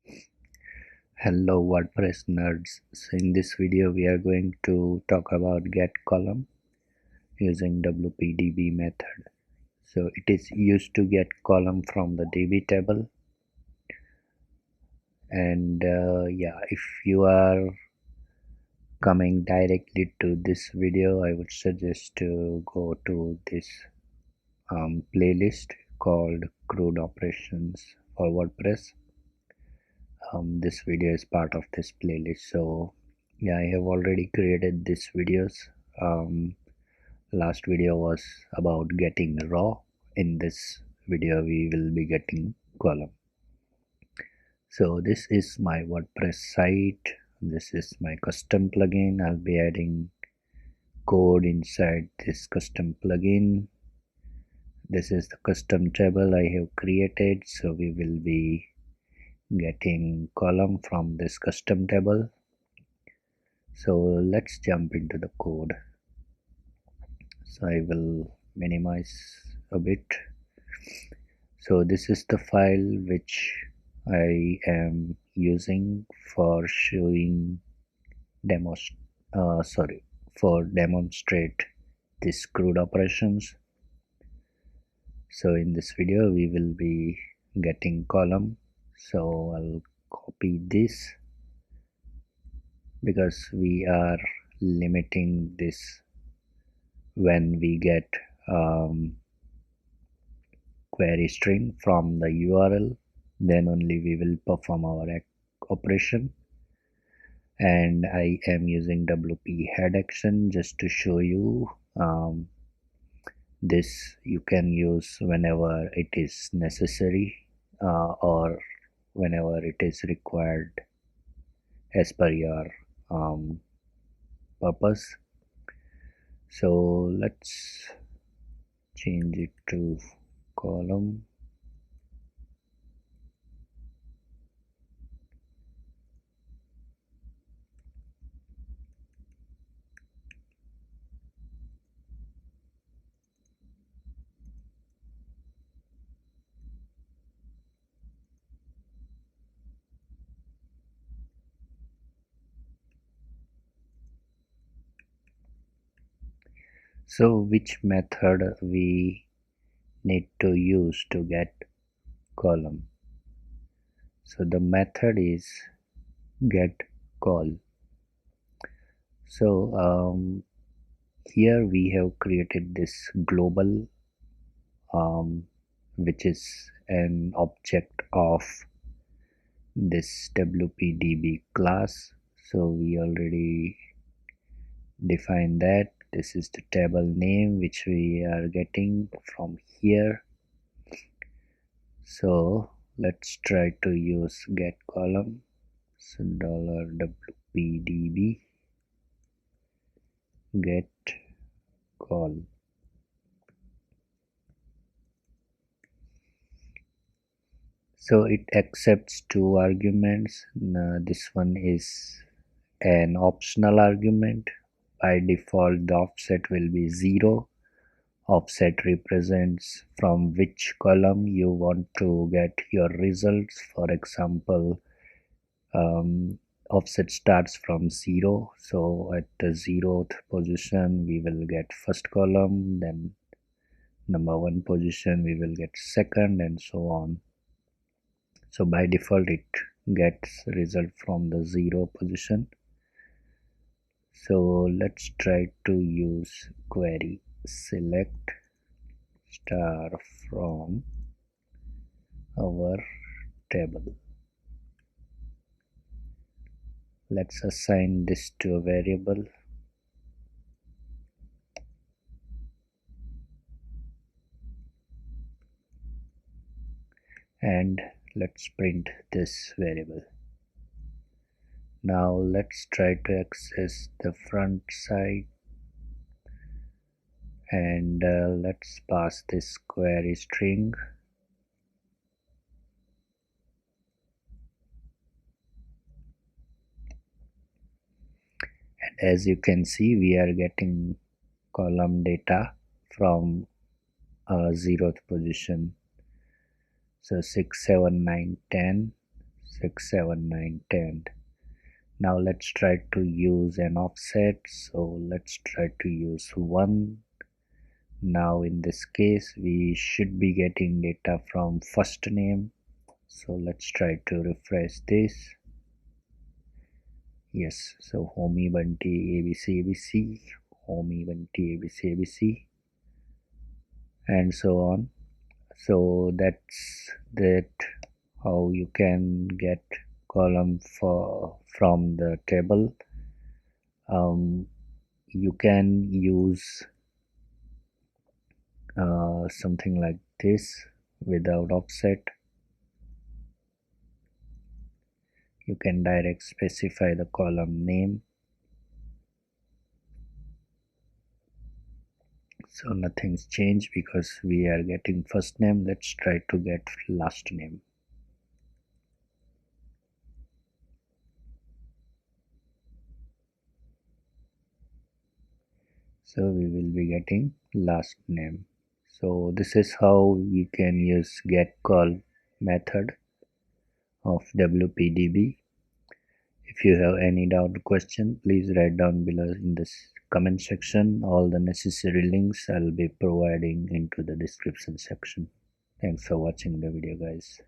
Hello WordPress nerds. So in this video we are going to talk about get column using wpdb method. So it is used to get column from the db table, and if you are coming directly to this video, I would suggest to go to this playlist called CRUD operations for WordPress. This video is part of this playlist. So yeah, I have already created these videos. Last video was about getting raw. In this video we will be getting column. So this is my WordPress site. This is my custom plugin. I'll be adding code inside this custom plugin. This is the custom table I have created, so we will be getting column from this custom table. So let's jump into the code. So I will minimize a bit. So this is the file which I am using for showing demonstrate this CRUD operations. So in this video we will be getting column. So I'll copy this because we are limiting this when we get query string from the URL, then only we will perform our operation. And I am using WP head action just to show you. This you can use whenever it is necessary or whenever it is required as per your purpose. So let's change it to column. So which method we need to use to get column? So the method is get call. So here we have created this global which is an object of this wpdb class. So we already defined that. This is the table name which we are getting from here. So let's try to use get column. So $wpdb get call. So it accepts two arguments. This one is an optional argument. By default the offset will be 0. Offset represents from which column you want to get your results. For example, offset starts from 0, so at the 0th position we will get first column, then number 1 position we will get second, and so on. So by default it gets result from the 0 position. So let's try to use query select star from our table. Let's assign this to a variable and let's print this variable. Now let's try to access the front side, and let's pass this query string. And as you can see, we are getting column data from 0th position. So 6, 7, 9, 10. 6, 7, 9, 10. Now let's try to use an offset. So let's try to use 1. Now in this case we should be getting data from first name. So let's try to refresh this. Yes, so Homie Bunty ABC ABC, Homie Bunty ABC ABC, and so on. So that's that how you can get column from the table. You can use something like this without offset. You can direct specify the column name. So nothing's changed because we are getting first name. Let's try to get last name. So we will be getting last name. So this is how we can use get call method of wpdb. If you have any doubt or question, please write down below in this comment section. All the necessary links I'll be providing into the description section. Thanks for watching the video, guys.